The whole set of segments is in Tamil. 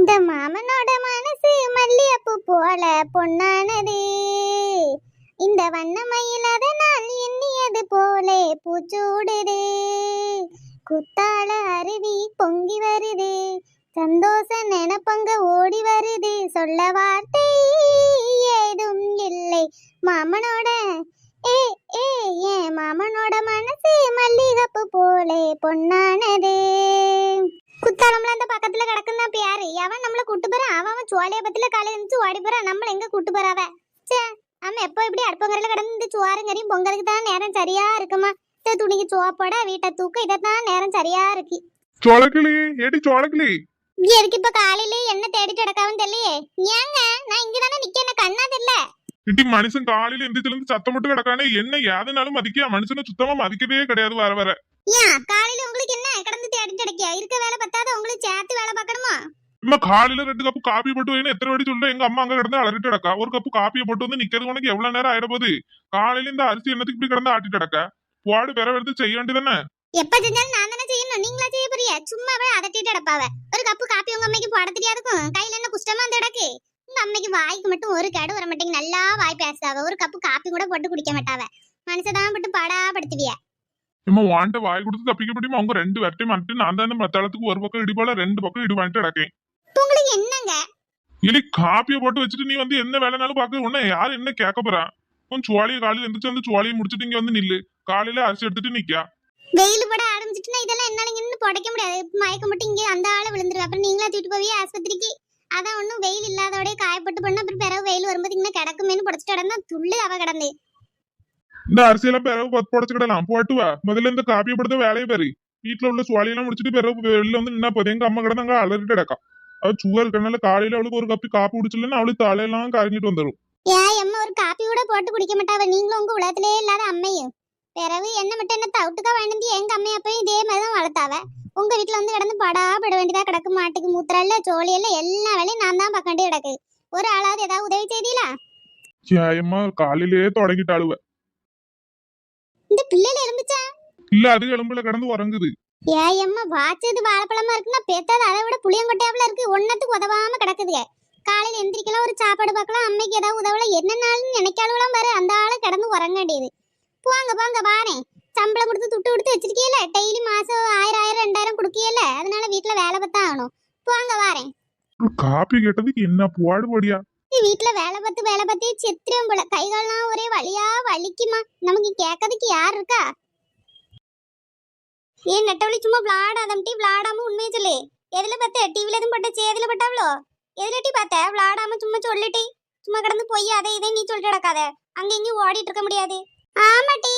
இந்த மாமனோட மனசு மல்லியப்பூ போல பொன்னானது. இந்த வண்ணமயில் அதனால் எண்ணியது போலே பூச்சூடுது. குத்தால அருவி பொங்கி வருது, சந்தோஷ நினப்பங்க ஓடி வருது. சொல்ல வார்த்தை ஏதும் இல்லை மாமனோட ஏ ஏ ஏன் மாமனோட மனசு மல்லிகைப்பூ போலே பொன்னானது. குத்தாலம்ல அந்த பக்கத்துல கிடக்குன்னா பேரு அவன் நம்மள கூட்டு போற. அவன் சோழிய பத்தில காலை இருந்துச்சு ஓடி போறான். நம்மள எங்க கூட்டு போறாவ? சே, நம்ம எப்போ இப்படி அடுப்பங்கரையில கிடந்து இந்த சோறுங்கறியும் பொங்கலுக்கு தான் நேரம் சரியா இருக்குமா? துணிக்கு சோப்போட வீட்டை தூக்க இதான் நேரம் சரியா இருக்கு. சோளக்கிளி ஏடி சோளக்கிளி, எதுக்கு இப்ப காலையில என்ன தேடிட்டு கிடக்காவும் தெரியலையே. ஏங்க நான் இங்கதானே நிக்க, என்ன கண்ணா தெரியல? இட்டி மனுஷன் காலையில எந்திரிச்சுல இருந்து சத்தம் மட்டும் கிடக்கானே, என்ன யாருனாலும் மதிக்க மனுஷனை சுத்தமா மதிக்கவே கிடையாது. வர வர ஏன் காலையில உங்களுக்கு என்ன கடந்து தேடிட்டு கிடக்கியா? இருக்க வேலை பத்தாத உங்களுக்கு சேர்த்து வேலை பார்க்கணுமா? இம்மா காலையில 2 கப்பு காப்பி போட்டு வேணும் எத்தனை வாட்டி சொல்ல. எங்க அம்மா அங்க கிடந்து அலறிட்டு கிடக்கா. ஒரு கப்பு காப்பியை போட்டு வந்து நிக்கிறது உனக்கு எவ்வளவு நேரம் ஆயிட போகுது? காலையில இந்த அரிசி என்னத்துக்கு இப்படி கிடந்து ஆட்டிட்டு கிடக்க? போடு வேற எடுத்து செய்ய வேண்டியதானே? எப்ப செஞ்சாலும் நான் தானே செய்யணும், நீங்களா செய்ய போறியா? சும்மாவே அதட்டிட்டு கிடப்பாவ. ஒரு கப்பு காப்பி உங்க அம்மைக்கு போட தெரியாதுக்கும். கையில என்ன குஷ்டமா அந்த இடக்கு? உங்க அம்மைக்கு வாய்க்கு மட்டும் ஒரு கேடு வர மாட்டேங்க. நல்லா வாய் பேசாவ. ஒரு கப்பு காப்பி கூட போட்டு குடிக்க மாட்டாவ. மனுஷதான் போட்டு பாடாப்படுத்துவிய. இம்மா வாண்ட வாய் கொடுத்து தப்பிக்க முடியுமா? அவங்க 2 வரட்டையும் வந்துட்டு நான் தான் மத்தளத்துக்கு ஒரு பக்கம் இடிபால 2 பக்கம் இடி வாங்கிட்டு கிடக்கேன். உங்களுக்கு என்னங்க? இல்லை காப்பியை போட்டு வச்சுட்டு நீ வந்து என்ன வேலைனாலும் பாக்க உன்ன யாரு என்ன கேட்க போறா? உன் சோழியை காலையில எந்திரிச்சு வந்து சோழியை முடிச்சுட்டு இங்க வந்து நில்லு. காலையில அரிசி எடுத்துட்டு நிக்கா. வெயில் போட ஆரம்பிச்சிட்டுனா இதெல்லாம் என்னால இங்க புடைக்க முடியாது. மயக்க மட்டும் இங்கே அந்த ஆளை விழுந்துருவா. அப்புறம் நீங்களா தூக்கிட்டு போவிய ஆஸ்பத்திரிக்கு. அதான் ஒன்னும் வெயில் இல்லாதோட காயப்பட்டு பண்ண. அப்புறம் பிறகு வெயில் வரும்போது இங்கே கிடக்குமேனு புடைச்சிட்டு கிடந்தா துள்ளு அவ கிடந்து. இந்த அரிசியெல்லாம் பிறகு புடைச்சுக்கிடலாம். போட்டு வா முதல்ல இந்த காப்பியை போடுத்த வேலையை பாரு. வீட்டுல உள்ள சுவாலியெல்லாம் முடிச்சுட்டு பிறகு வெளில வந்து நின்னா போதும். எங்க அம்மா கிடந்தாங்க அலறிட்டு கிடக்கா. அவ சுகர் இருக்கனால காலையில அவளுக்கு ஒரு கப்பி காப்பி குடிச்சலன்னா அவளுக்கு தலையெல்லாம் கரைஞ்சிட்டு வந்துடும். ஏன் அம்மா ஒரு காப்பி கூட போட்டு குடிக்க மாட்டாவ? நீங்களும் உங்க உலகத்திலே இல்லாத அம்மையும். பிறகு என்ன மட்டும் என்ன தவுட்டுக்கா வேணுந்தி எங்க அம்மையை அப்பயும் இதே மாதிரிதான் வளர்த்தாவ. உங்க வீட்டுல வந்து கிடந்து பட வேண்டியதா கிடக்கு. மாட்டுக்கு மூத்திரல்ல சோழியல்ல எல்லா வேலையும் நான் தான் பார்க்க வேண்டிய கிடக்கு. ஒரு ஆளாவது ஏதாவது உதவி செய்தீங்களா? ஏம்மா காலையிலேயே தொடங்கிட்டாளுவ. இந்த பிள்ளைல எலும்பிச்சா? இல்ல அது எலும்புல கிடந்து உறங்குது. ஏம்மா வாச்சது வாழைப்பழமா இருக்குன்னா பெத்தாது அதை விட புளியங்கொட்டையாவில இருக்கு. ஒன்னத்துக்கு உதவாம கிடக்குதுங்க. காலையில எந்திரிக்கலாம், ஒரு சாப்பாடு பார்க்கலாம், அம்மைக்கு ஏதாவது உதவல என்னன்னாலும் நினைக்காலும் பாரு அந்த ஆளை கிடந்து உறங்க வேண்டியது. போங்க போங்க வாரேன். சம்பளம் கொடுத்து துட்டு கொடுத்து வச்சிருக்கீல, டெய்லி மாசம் 1000 2000 கொடுக்கீல, அதனால வீட்டுல வேலை பார்த்தா ஆகணும். போங்க வாரேன். காப்பி கேட்டதுக்கு என்ன பாடுபடியா? வீட்டுல வேலை பார்த்து செத்துரும் போல. கைகால்லாம் ஒரே வலியா வலிக்குமா? நமக்கு கேட்கறதுக்கு யார் இருக்கா? ஏன் நெட்டவழி சும்மா விளாடாதம்டி. விளாடாம உண்மையை சொல்லு. எதுல பார்த்த? டிவில எதுவும் பட்டுச்சு? எதுல பட்டாவளோ? எதுல டி பார்த்த? விளாடாம சும்மா சொல்லிட்டி. சும்மா கிடந்து போய் அதை இதை நீ சொல்லிட்டு கிடக்காத. அங்க இங்கேயும் ஓடிட்டு இருக்க முடியாது. ஆமாட்டி.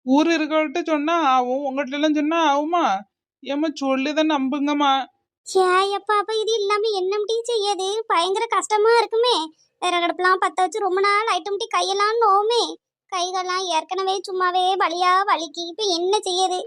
ஊர் இருக்கவள்கிட்ட சொன்னா ஆகும், உங்கள்கிட்ட எல்லாம் சொன்னா ஆகுமா? ஏமா சொல்லிதான் நம்புங்கம்மா. அப்பா அப்ப இது இல்லாம என்னம்டி செய்யாது? பயங்கர கஷ்டமா இருக்குமே. விறகடுப்புலாம் பத்த வச்சு ரொம்ப நாள் ஐட்டம்டி. கையெல்லாம் நோமே. கைகள்லாம் ஏற்கனவே சும்மாவே வலியா வலிக்கு. இப்ப என்ன செய்யுது?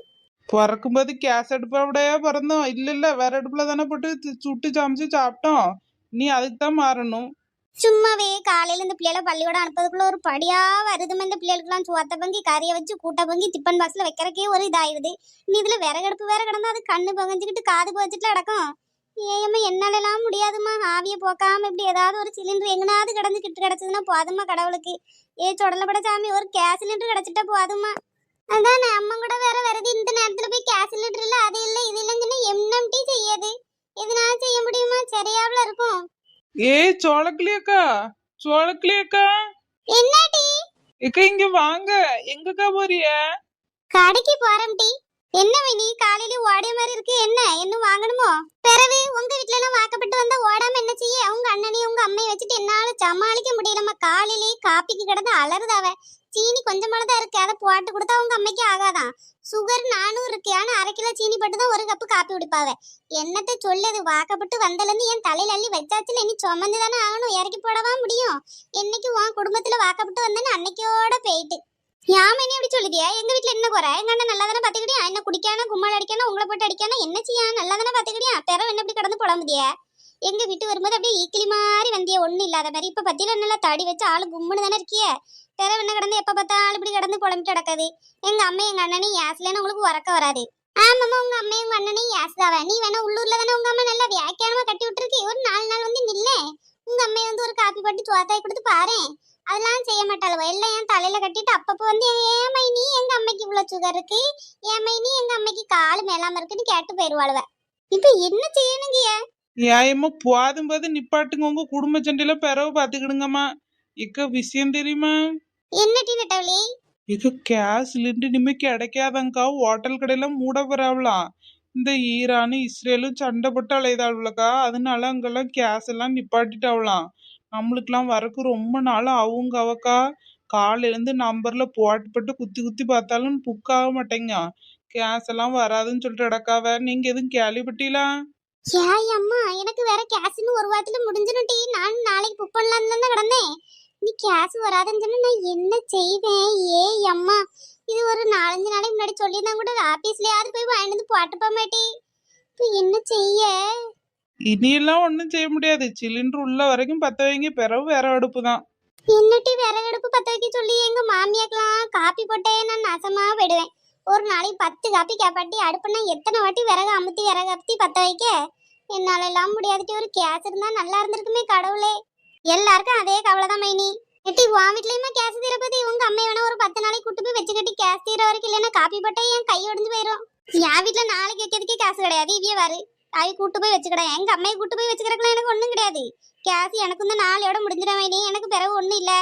பிறக்கும்போது கேஸ் அடுப்போடையே பிறந்தோம். இல்ல வேற அடுப்புல தானே போட்டு சுட்டு சமைச்சு சாப்பிட்டோம். நீ அதுக்கு தான் மாறணும். சும்மாவே காலையில இந்த பிள்ளைகளை பள்ளியோட அனுப்பதுக்குள்ள ஒரு படியா வருதுமே. இந்த பிள்ளைகளுக்குலாம் சோத்த பங்கி கறியை வச்சு கூட்ட பங்கி டிஃபன் பாக்ஸ்ல வைக்கிறக்கே ஒரு இதாயிருது. நீ இதுல விறகடுப்பு வேற கிடந்தா அது கண்ணு பகஞ்சுக்கிட்டு காது போச்சுட்டு கிடக்கும். ஏமா என்னால எல்லாம் முடியாதுமா. ஆவிய போக்காம இப்படி ஏதாவது ஒரு சிலிண்டர் எங்கனாவது கிடந்துக்கிட்டு கிடச்சதுன்னா போதுமா கடவுளுக்கு. சொடல பட சாமி ஒரு கேஸ் சிலிண்டர் கிடைச்சிட்டா போதுமா. அதானே அம்மா கூட வேற வருது. இந்த நேரத்துல போய் கேஸ் சிலிண்டர் இல்ல அது இல்ல இது இல்லைன்னு எம்டி செய்யாது. எதுனா செய்ய முடியுமா? சரியாவில் இருக்கும். சோளக்கிளியக்கா, சோளக்கிளியக்கா. என்னடி? இக்கா இங்க வாங்க. எங்கக்கா போறிய? கடைக்கு போறேன் டி. என்ன நீ காலையில ஓடிய மாதிரி இருக்கு? என்ன இன்னும் வாங்கணுமோ? பிறகு உங்க வீட்டுல எல்லாம் வாக்கப்பட்டு வந்தா ஓடாம என்ன செய்ய? உங்க அண்ணனையும் உங்க அம்மையை வச்சுட்டு என்னால சமாளிக்க முடியலம்மா. காலையிலேயே காப்பிக்கு கிடந்து அலறுதாவ. சீனி கொஞ்சமானதான் இருக்கு, அதை போட்டு கொடுத்தா உங்க அம்மைக்கு ஆகாதான். சுகர் 400 இருக்கு. ஆனா 1/2 கிலோ சீனி போட்டு தான் ஒரு கப்பு காப்பி குடிப்பாவ. என்னத்த சொல்லுது? வாக்கப்பட்டு வந்தலேருந்து என் தலையில அள்ளி வச்சாச்சுல. நீ சுமந்து தானே ஆகணும், இறக்கி போடவா முடியும்? என்னைக்கு உன் குடும்பத்துல வாக்கப்பட்டு வந்தேன்னு அன்னைக்கோட போயிட்டு. யாம என்ன எப்படி சொல்லுதியா? எங்க வீட்டுல என்ன குறை? எங்க அண்ணன் நல்லா தானே பாத்துக்கிட்டியா? என்ன குடிக்கானா கும்மாள் அடிக்கானா உங்களை போட்டு அடிக்கானா என்ன செய்யா? நல்லா தானே பாத்துக்கிட்டியா? பிறவு என்ன இப்படி கடந்து புலம்புதியா? எங்க வீட்டு வரும்போது அப்படியே ஈக்கிளி மாதிரி வந்திய, ஒண்ணு இல்லாத மாதிரி. இப்ப பத்தியில நல்லா தடி வச்சு ஆளு கும்முன்னு தானே இருக்கிய. பிறவு என்ன கடந்து எப்ப பார்த்தாலும் இப்படி கடந்து புலம்பிட்டு கிடக்காது. எங்க அம்மா எங்க அண்ணனையும் ஏசலன்னு உங்களுக்கு உறக்க வராது. ஆமாம்மா உங்க அம்மையும் உங்க அண்ணனையும் யாசுதாவ நீ வேணா உள்ளூர்ல தானே உங்க அம்மா நல்லா வியாக்கியானமா கட்டி விட்டுருக்கு ஒரு 4 நாள் வந்து நில்ல உங்க அம்மையை வந்து ஒரு காப்பி போட்டு சோத்தாய் கொடுத்து பாரு அதெல்லாம் செய்ய மாட்டாளுவ எல்லாம் என் தலையில கட்டிட்டு அப்பப்போ வந்து ஏமை நீ எங்க அம்மைக்கு இவ்வளவு சுகர் இருக்கு ஏமை நீ எங்க அம்மைக்கு கால் மேலாம இருக்குன்னு கேட்டு போயிருவாளுவ இப்ப என்ன செய்யணுங்க ஏயம்மா போதும் போது நிப்பாட்டுங்க, உங்க குடும்ப சண்டையில பிறவு பாத்துக்கிடுங்கம்மா. இக்க விஷயம் தெரியுமா? என்னட்டி நெட்டவளி இக்க கேஸ் சிலிண்டர் இனிமே கிடைக்காதங்கா, ஹோட்டல் கடையெல்லாம் மூட போறாவலாம். இந்த ஈரானு இஸ்ரேலும் சண்டை போட்டு அலையுதாளுக்கா, அதனால அங்கெல்லாம் கேஸ் எல்லாம் நிப்பாட்டிட்டாவலாம். நம்மளுக்கெல்லாம் வரக்கு ரொம்ப நாள் அவங்க அவக்கா காலையிலேருந்து நம்பர்ல போட்டு குத்தி குத்தி பார்த்தாலும் புக் ஆக மாட்டேங்க. கேஸ் எல்லாம் வராதுன்னு சொல்லிட்டு அடக்காவ. நீங்க எதுவும் கேள்விப்பட்டீங்களா? ஏய் அம்மா எனக்கு வேற கேஸ்னு ஒரு வாரத்துல முடிஞ்சிடும் நான் நாளைக்கு புக் பண்ணலாம்னு தான் கிடந்தேன் நீ கேஸ் வராதுன்னு சொன்னா நான் என்ன செய்வேன் ஏய் அம்மா இது ஒரு 4-5 நாளைக்கு முன்னாடி சொல்லியிருந்தா கூட ஆபீஸ்லயாவது போய் வாங்கிட்டு வந்து போட்டுப்ப மாட்டே இப்ப என்ன செய்ய இனியெல்லாம் ஒன்றும் செய்ய முடியாது. சிலிண்டர் உள்ள வரைக்கும் பத்த வைங்க, பிறகு வேற அடுப்பு தான். என்னட்டி விறகடுப்பு பத்த வைக்க சொல்லி எங்க மாமியாக்கெல்லாம் காப்பி போட்டே நான் நாசமா போயிடுவேன் ஒரு நாளைக்கு 10 காப்பி கேப்பாட்டி அடுப்புனா எத்தனை வாட்டி விறகு அமுத்தி பத்த வைக்க என்னால எல்லாம் முடியாதுட்டி ஒரு கேஸ் இருந்தா நல்லா இருந்திருக்குமே கடவுளே எல்லாருக்கும் அதே கவலை தான் மைனி எட்டி உன் வீட்லயுமா கேஸ் தீரப்பதி உங்க அம்மை வேணா ஒரு 10 நாளைக்கு கூட்டு போய் வச்சு கட்டி கேஸ் தீர வரைக்கும் இல்லைன்னா காப்பி போட்டே என் கை ஒடிஞ்சு போயிடும் என் வீட்டுல நாளைக்கு வைக்கிறதுக்கே காசு கிடையாது இவ்விய வாரு தாய் கூட்டு போய் வச்சுக்கிறேன் எங்க அம்மையை கூட்டு போய் வச்சுக்கிறதுலாம் எனக்கு ஒண்ணும் கிடையாது கேஸ் எனக்கு இந்த நாளையோட முடிஞ்சிட மைனி எனக்கு பிறகு ஒண்ணும் இல்ல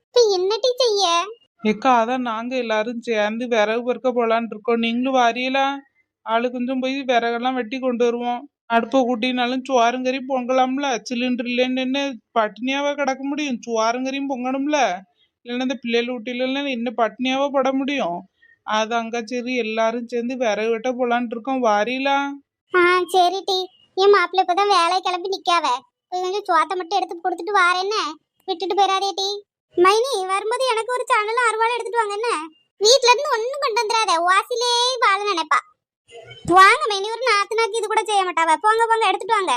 இப்ப என்னட்டி செய்ய ஏக்கா அதான் நாங்க எல்லாரும் சேர்ந்து விறகு பொறுக்க போலான்னு இருக்கோம். நீங்களும் வாரியலா? ஆளு கொஞ்சம் போய் விறகெல்லாம் வெட்டி கொண்டு வருவோம். அடுப்பை கூட்டினாலும் சுவாருங்கறியும் பொங்கலாம்ல. சிலிண்டர் இல்லைன்னு என்ன பட்டினியாவா கிடக்க முடியும்? சுவாருங்கறியும் பொங்கணும்ல. இல்லைன்னா இந்த பிள்ளைகள் ஊட்டிலாம் என்ன பட்டினியாவா பட முடியும்? அது அங்க சரி எல்லாரும் சேர்ந்து விறகு வெட்ட போலான்னு இருக்கோம். வாரியலா? சரி டி என் மாப்பிள்ளை இப்பதான் வேலை கிளம்பி நிக்காவ கொஞ்சம் சோத்தை மட்டும் எடுத்து கொடுத்துட்டு வாரேன்னு விட்டுட்டு போயிடாதே டி மைனி வரும்போது எனக்கு ஒரு சேனல் அறுவாள் எடுத்துட்டு வாங்க என்ன வீட்ல இருந்து ஒண்ணும் கொண்டு வந்துடாத வாசிலே வாழ நினைப்பா வாங்க மைனி ஒரு நாக்கு இது கூட செய்ய மாட்டாவ போங்க போங்க எடுத்துட்டு வாங்க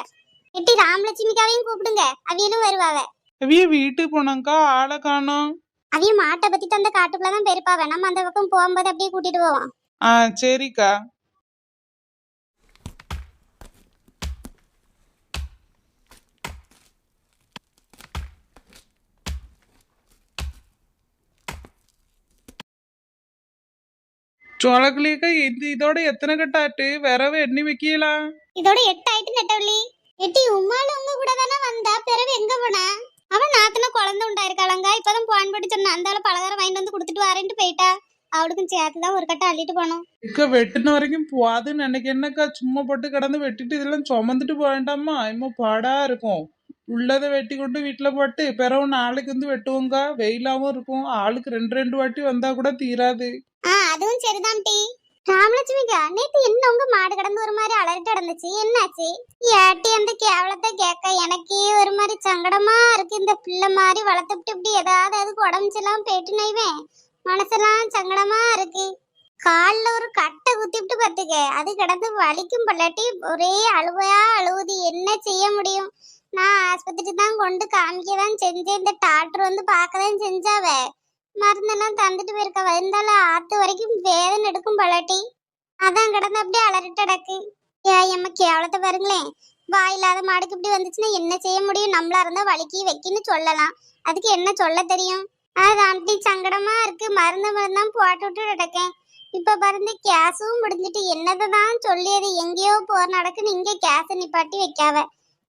எட்டி ராமலட்சுமிக்காவையும் கூப்பிடுங்க அவியலும் வருவாவ அவிய வீட்டுக்கு போனாங்கா, ஆளை காணோம். அவிய மாட்டை பத்தி தந்த காட்டுக்குள்ளதான் பெருப்பாவ நம்ம அந்த பக்கம் போகும்போது அப்படியே கூட்டிட்டு போவோம் சரிக்கா. சோளக்கிளியக்கா இதோட எத்தனை கட்டாட்டு விரவு எண்ணி வைக்கலாம்? இதோட 8 ஆயிட்டு நெட்டவள்ளி எட்டி உம்மால உங்க கூட தானே வந்தா பிறகு எங்க போனா அவன் நாத்துல குழந்தை உண்டாயிருக்காளங்க இப்பதான் போன் போட்டு சொன்ன அந்தால பலகாரம் வாங்கிட்டு வந்து கொடுத்துட்டு வரேன்ட்டு போயிட்டா அவளுக்கும் சேர்த்துதான் ஒரு கட்டை அள்ளிட்டு போனோம் இக்க வெட்டின வரைக்கும் போதுன்னு எனக்கு என்னக்கா சும்மா போட்டு கிடந்து வெட்டிட்டு இதெல்லாம் சுமந்துட்டு போக வேண்டாமா? இன்னும் பாடா இருக்கும். உள்ளதை வெட்டி கொண்டு வீட்டுல போட்டு பிறகு நாளைக்கு வந்து வெட்டுவோங்கா, வெயிலாவும் இருக்கும். ஆளுக்கு 2 வாட்டி வந்தா கூட தீராது. அதுவும் சரிதான் டி ராமலட்சுமிக்கா நேத்து என்ன உங்க மாடு கடந்து ஒரு மாதிரி அலறிட்டு நடந்துச்சு என்னாச்சு ஏட்டி அந்த கேவலத்தை கேட்க எனக்கே ஒரு மாதிரி சங்கடமா இருக்கு இந்த பிள்ளை மாதிரி வளர்த்துட்டு இப்படி ஏதாவது அதுக்கு உடம்புச்செல்லாம் போயிட்டு நைவேன் மனசெல்லாம் சங்கடமா இருக்கு கால்ல ஒரு கட்டை குத்திட்டு பத்துக்க அது கிடந்து வலிக்கும் பல்லாட்டி ஒரே அழுவையா அழுவுது என்ன செய்ய முடியும் நான் ஆஸ்பத்திரி தான் கொண்டு காமிக்க தான் செஞ்சேன் இந்த டாக்டர் வந்து பார்க்கதான் செஞ்சாவ மருந்தெல்லாம் தந்துட்டு போயிருக்க வந்தாலும் ஆத்து வரைக்கும் வேதனை எடுக்கும் பல்லாட்டி அதான் கிடந்து அப்படியே அலறிட்டு அடக்கு ஏம்மா கேவலத்தை பாருங்களேன் வாயில்லாத மாடுக்கு இப்படி வந்துச்சுன்னா என்ன செய்ய முடியும் நம்மளா இருந்தா வலிக்கி வைக்கின்னு சொல்லலாம் அதுக்கு என்ன சொல்ல தெரியும் அதான் சங்கடமா இருக்கு மருந்தான் போட்டு விட்டு கிடக்கேன் இப்ப பாருங்க கேஸும் முடிஞ்சிட்டு என்னதான் சொல்லியது எங்கேயோ போற நடக்குன்னு இங்க கேஸ நிப்பாட்டி வைக்காவ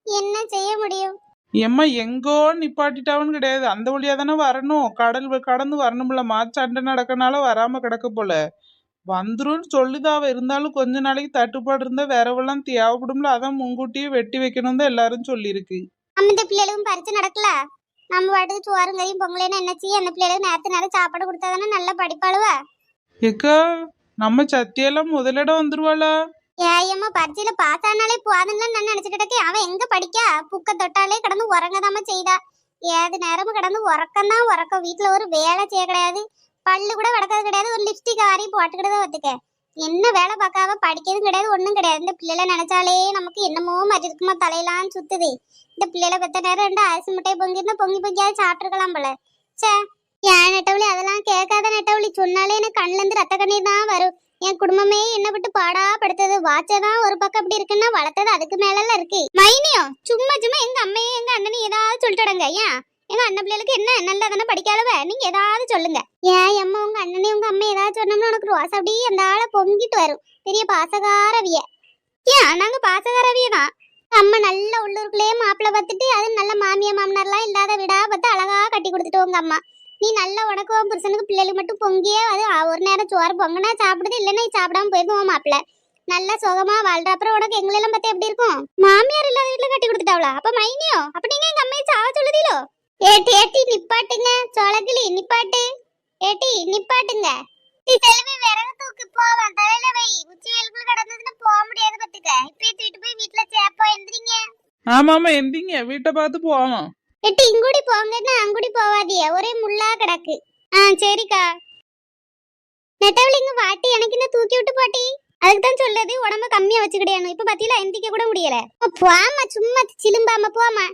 என்ன செய்ய முடியும் எம்மா எங்கோ நிப்பாட்டிட்டாவன்னு கிடையாது, அந்த வழியா தானே வரணும். கடந்து வரணும்ல. சண்டை நடக்கனால வராம கிடக்க போல வந்துரும் சொல்லுதாவ. இருந்தாலும் கொஞ்ச நாளைக்கு தட்டுப்பாடு இருந்தா வேறவெல்லாம் தேவைப்படும்ல, அதான் முன்கூட்டியே வெட்டி வைக்கணும் தான் எல்லாரும் சொல்லியிருக்கு. அந்த பிள்ளைகளும் பறிச்சு நடக்கல நம்ம பாட்டுக்கு சோறுங்கரையும் பொங்கலைன்னு என்ன செய்ய அந்த பிள்ளைகளுக்கு நேரத்து நேரம் சாப்பாடு கொடுத்தாதானே நல்லா படிப்பாளுவா ஏக்கா நம்ம சத்தியெல்லாம் முதலிடம் வந்துருவாளா? ஏயம்மா பரீட்சையில பாஸ் ஆனாலே போதுன்னு நான் நினைச்சுக்கிட்டே அவன் எங்க படிக்கா புக்க தொட்டாலே கடந்து உறங்கதாம செய்தா ஏது நேரமும் கடந்து உறக்கம்தான் உறக்கம் வீட்டுல ஒரு வேலை செய்ய கிடையாது பல்லு கூட வடக்கிறது கிடையாது ஒரு லிப்ஸ்டிக் வாரி போட்டுக்கிட்டத வத்துக்க என்ன வேலை பார்க்காம படிக்கிறதும் கிடையாது ஒண்ணும் கிடையாது இந்த பிள்ளைல நினைச்சாலே நமக்கு என்னமோ மாதிரி இருக்குமா தலையெல்லாம் சுத்துது இந்த பிள்ளைல பெத்த நேரம் 2 அரிசி முட்டையை பொங்கிருந்தா பொங்கியாவது சாப்பிட்டுருக்கலாம் போல சே ஏன் நெட்டவழி அதெல்லாம் கேட்காத நெட்டவழி சொன்னாலே எனக்கு கண்ணுல இருந்து ரத்த கண்ணீர் தான் வரும் என் குடும்பமே என்ன விட்டு பாடா படுத்தது. வாச்சதான் ஒரு பக்கம் இப்படி இருக்குன்னா வளர்த்தது அதுக்கு மேல இருக்கு. மைனியும் சும்மா சும்மா எங்க அம்மையும் எங்க அண்ணனையும் ஏதாவது சொல்லிட்டுடங்க. ஏன் எங்க அண்ணன் பிள்ளைகளுக்கு என்ன நல்லா தானே படிக்காதவ, நீங்க ஏதாவது சொல்லுங்க. ஏன் அம்மா உங்க அண்ணனையும் உங்க அம்மா ஏதாவது சொன்னோம்னா உனக்கு ரோசை அப்படியே அந்த ஆளை பொங்கிட்டு வரும். பெரிய பாசகாரவிய. ஏன் நாங்க பாசகாரவிய தான். அம்மா நல்ல உள்ளூருக்குள்ளேயே மாப்பிள்ளை பார்த்துட்டு அது நல்ல மாமியா மாமனார்லாம் இல்லாத வீடா பார்த்து அழகா கட்டி கொடுத்துட்டு உங்க அம்மா. நீ நல்ல உனக்கு உன் புருஷனுக்கு பிள்ளைகளுக்கு மட்டும் பொங்கியே அது ஒரு நேரம் சோறு பொங்கினா சாப்பிடுது, இல்லைன்னா சாப்பிடாம போயிருவோம் மாப்பிள்ளை. நல்லா சுகமா வாழ்ற. அப்புறம் உனக்கு எங்களெல்லாம் பார்த்தா எப்படி இருக்கும்? மாமியார் இல்லாத வீட்டுல கட்டி கொடுத்துட்டாவளா? அப்ப மைனியோ அப்ப நீங்க எங்க அம்மையை சாவ சொல்லுதீலோ? ஏட்டி ஏட்டி நிப்பாட்டுங்க, சோளக்கிளி நிப்பாட்டு. ஏட்டி நிப்பாட்டுங்க. நீ செல்வி விறகு தூக்கி போவான் தலையில வை. உச்சி வெயிலுக்குள்ள கடந்ததுன்னு போக முடியாது பத்துக்க. இப்பயே தூக்கிட்டு போய் வீட்டுல சேப்போ எந்திரிங்க. ஆமாமா எந்திங்க, வீட்டை பார்த்து போவோம். எட்டி இங்குடி போங்கன்னா அங்குடி போவாதியா, ஒரே முள்ளா கிடக்கு. சரிக்கா. நெட்டவளிங்க வாட்டி எனக்கு இந்த தூக்கி விட்டு போட்டி. அதுக்கு தான் சொல்லுது உடம்ப கம்மியா வச்சுக்கிடையானு. இப்ப பத்தியில எந்திக்க கூட முடியல. போமா சும்மா சிலும்பாம போமா.